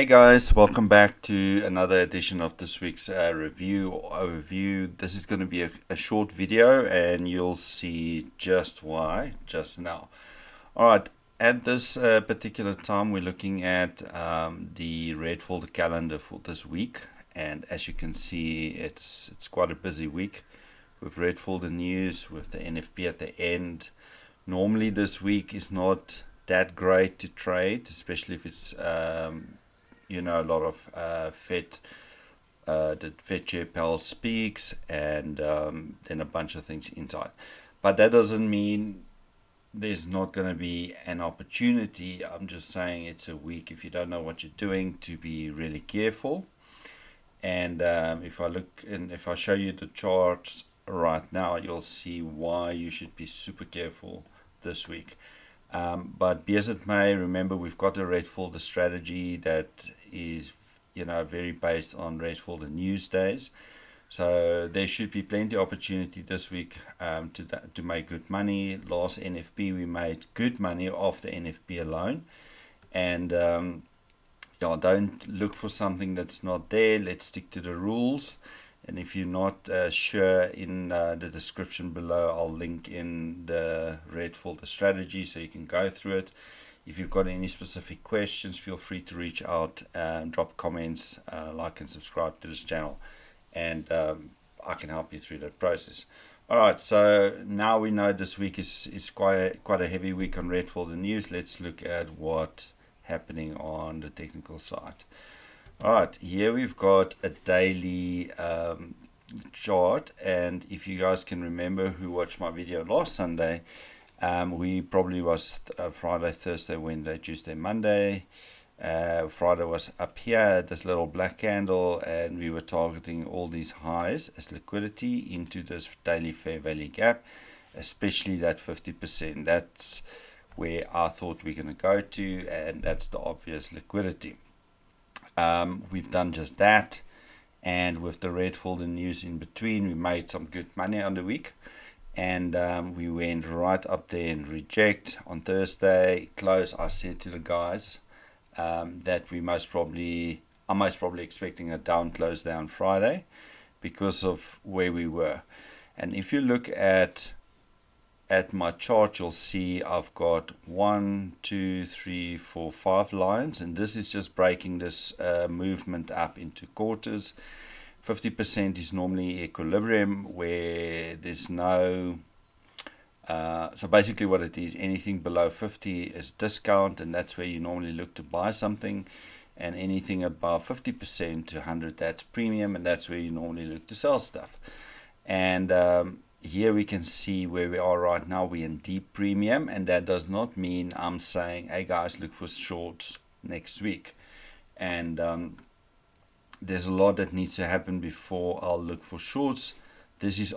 Hey guys, welcome back to another edition of this week's review or overview. This is going to be a short video and you'll see just why just now. Alright, at this particular time we're looking at the red folder calendar for this week, and as you can see it's quite a busy week with red folder news, with the NFP at the end. Normally this week is not that great to trade, especially if it's a lot of the Fed Chair Powell speaks, and then a bunch of things inside. But that doesn't mean there's not going to be an opportunity. I'm just saying it's a week, if you don't know what you're doing, to be really careful. And if I show you the charts right now, you'll see why you should be super careful this week. But be as it may, remember we've got a red folder strategy that is very based on red folder news days. So there should be plenty of opportunity this week to make good money. Last NFP we made good money off the NFP alone. And don't look for something that's not there. Let's stick to the rules. And if you're not sure, in the description below I'll link in the red folder strategy so you can go through it. If you've got any specific questions, feel free to reach out and drop comments, like and subscribe to this channel, and I can help you through that process. Alright, so now we know this week is quite a heavy week on red folder news. Let's look at what's happening on the technical side. Alright, here we've got a daily chart, and if you guys can remember who watched my video last Sunday, we probably was Friday, Thursday, Wednesday, Tuesday, Monday. Friday was up here, this little black candle, and we were targeting all these highs as liquidity into this daily fair value gap, especially that 50%. That's where I thought we're going to go to, and that's the obvious liquidity. We've done just that, and with the red folder news in between, we made some good money on the week, and we went right up there and reject on Thursday close. I said to the guys that I'm most probably expecting a down close down Friday because of where we were. And if you look at my chart, you'll see I've got 1, 2, 3, 4, 5 lines, and this is just breaking this movement up into quarters. 50% is normally equilibrium, where there's no so basically what it is, anything below 50 is discount, and that's where you normally look to buy something, and anything above 50% to 100, that's premium, and that's where you normally look to sell stuff. And here we can see where we are right now. We're in deep premium, and that does not mean I'm saying, hey guys, look for shorts next week. And there's a lot that needs to happen before I'll look for shorts. This is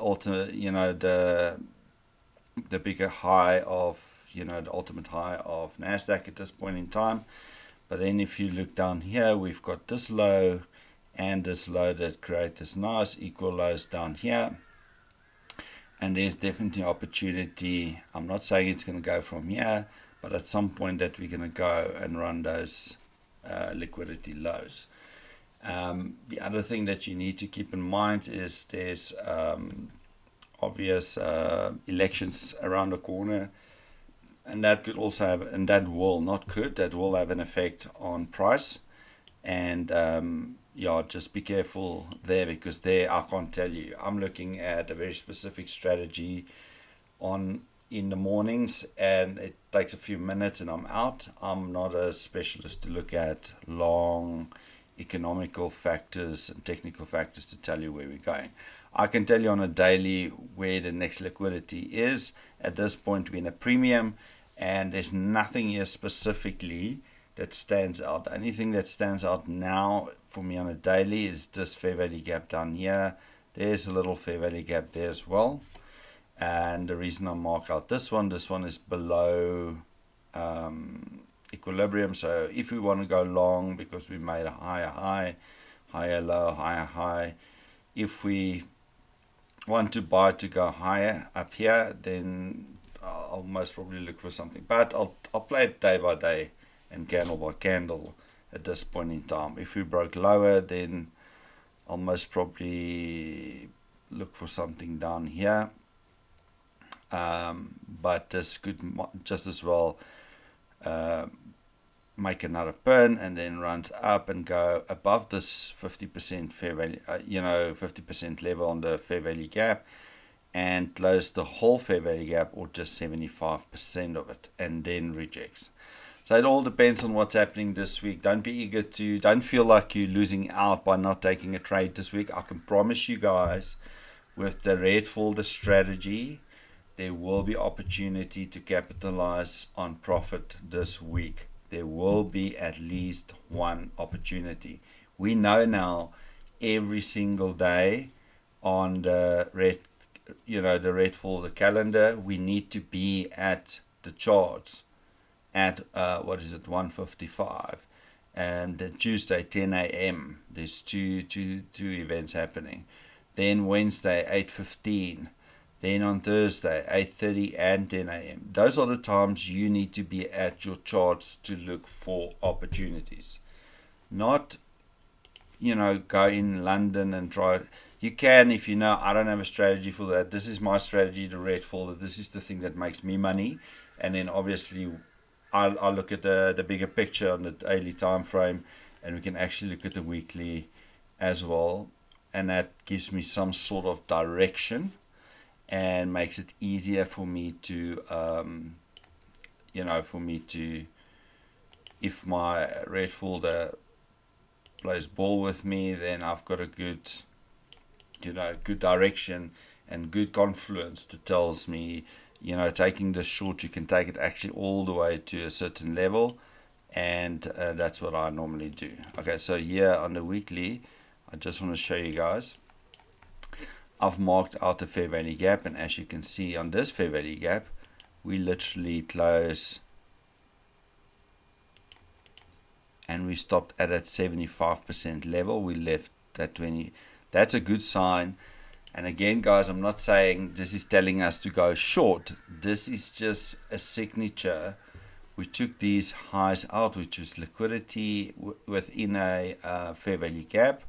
the bigger high of the ultimate high of Nasdaq at this point in time. But then if you look down here, we've got this low and this low that create this nice equal lows down here. And there's definitely opportunity. I'm not saying it's going to go from here, but at some point that we're going to go and run those liquidity lows. The other thing that you need to keep in mind is there's obvious elections around the corner, and that could also have, and that will have an effect on price. And just be careful there, because there I can't tell you. I'm looking at a very specific strategy in the mornings, and it takes a few minutes and I'm out. I'm not a specialist to look at long economical factors and technical factors to tell you where we're going. I can tell you on a daily where the next liquidity is. At this point we're in a premium, and there's nothing here specifically that stands out. The only thing that stands out now for me on a daily is this fair value gap down here. There's a little fair value gap there as well, and the reason I mark out this one is below equilibrium. So if we want to go long, because we made a higher high, higher low, higher high, if we want to buy to go higher up here, then I'll most probably look for something. But I'll play it day by day and candle by candle at this point in time. If we broke lower, then I'll most probably look for something down here. But this could just as well make another pin and then runs up and go above this 50% fair value, 50% level on the fair value gap, and close the whole fair value gap or just 75% of it, and then rejects. So it all depends on what's happening this week. Don't feel like you're losing out by not taking a trade this week. I can promise you guys, with the red folder strategy, there will be opportunity to capitalize on profit this week. There will be at least one opportunity. We know now every single day on the red folder calendar, we need to be at the charts at 155, and Tuesday 10 a.m. there's two events happening. Then Wednesday 8:15. Then on Thursday 8:30 and 10 a.m. Those are the times you need to be at your charts to look for opportunities. Not go in London and try. You can, if you know I don't have a strategy for that. This is my strategy, the red folder. This is the thing that makes me money. And then obviously I'll look at the bigger picture on the daily time frame, and we can actually look at the weekly as well, and that gives me some sort of direction and makes it easier for me to if my red folder plays ball with me, then I've got a good direction and good confluence that tells me, taking this short, you can take it actually all the way to a certain level, and that's what I normally do. Okay, so here on the weekly, I just want to show you guys, I've marked out the fair value gap, and as you can see on this fair value gap, we literally close and we stopped at that 75% level. We left that 20. That's a good sign. And again, guys, I'm not saying this is telling us to go short. This is just a signature. We took these highs out, which was liquidity within a fair value gap.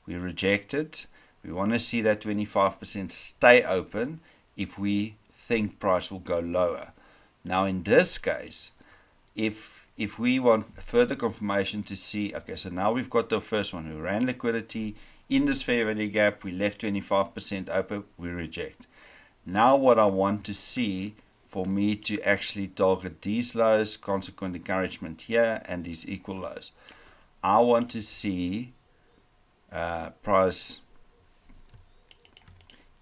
We rejected. We want to see that 25% stay open if we think price will go lower. Now, in this case, if we want further confirmation to see, okay, so now we've got the first one. We ran liquidity in this fair value gap. We left 25% open. We reject. Now what I want to see, for me to actually target these lows, consequent encouragement here, and these equal lows, I want to see price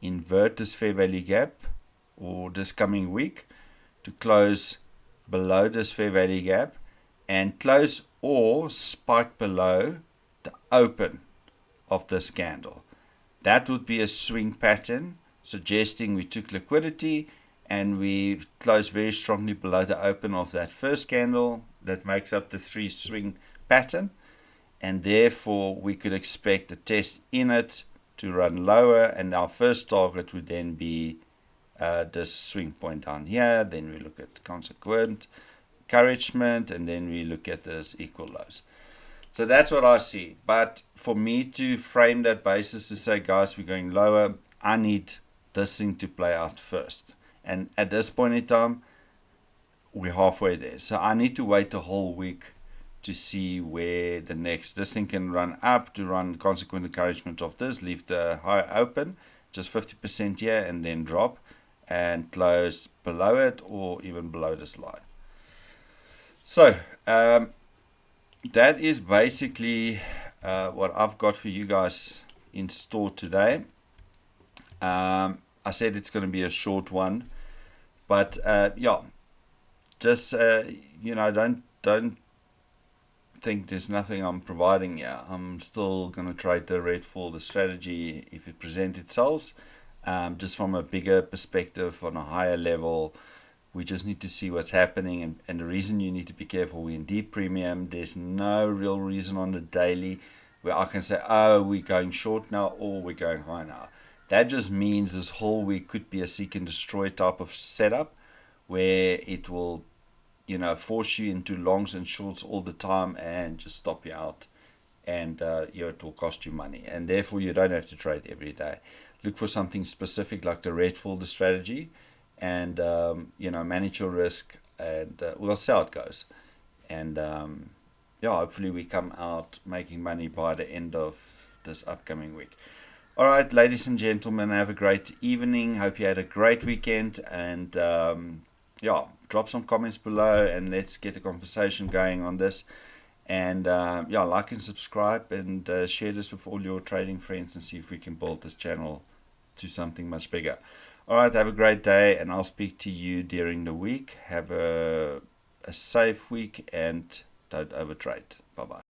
invert this fair value gap, or this coming week, to close below this fair value gap and close or spike below the open of this candle. That would be a swing pattern, suggesting we took liquidity and we closed very strongly below the open of that first candle that makes up the 3 swing pattern, and therefore we could expect the test in it to run lower, and our first target would then be this swing point down here. Then we look at consequent encouragement, and then we look at this equal lows. So that's what I see. But for me to frame that basis to say, guys, we're going lower, I need this thing to play out first. And at this point in time, we're halfway there. So I need to wait the whole week to see where this thing can run up, to run consequent encouragement of this, leave the high open, just 50% here, and then drop and close below it or even below this line. So that is basically what I've got for you guys in store today. I said it's going to be a short one, but yeah, just don't think there's nothing I'm providing here. I'm still going to trade the red for the strategy if it presents itself, just from a bigger perspective on a higher level. We just need to see what's happening, and the reason you need to be careful, we're in deep premium. There's no real reason on the daily where I can say, oh, we're going short now or we're going high now. That just means this whole week could be a seek and destroy type of setup, where it will force you into longs and shorts all the time and just stop you out. And it will cost you money. And therefore, you don't have to trade every day. Look for something specific like the red folder strategy, and manage your risk, and we'll see how it goes. And hopefully we come out making money by the end of this upcoming week. All right, ladies and gentlemen, have a great evening. Hope you had a great weekend, and drop some comments below and let's get a conversation going on this. And like and subscribe, and share this with all your trading friends, and see if we can build this channel to something much bigger. All right, have a great day, and I'll speak to you during the week. Have a safe week, and don't overtrade. Bye bye.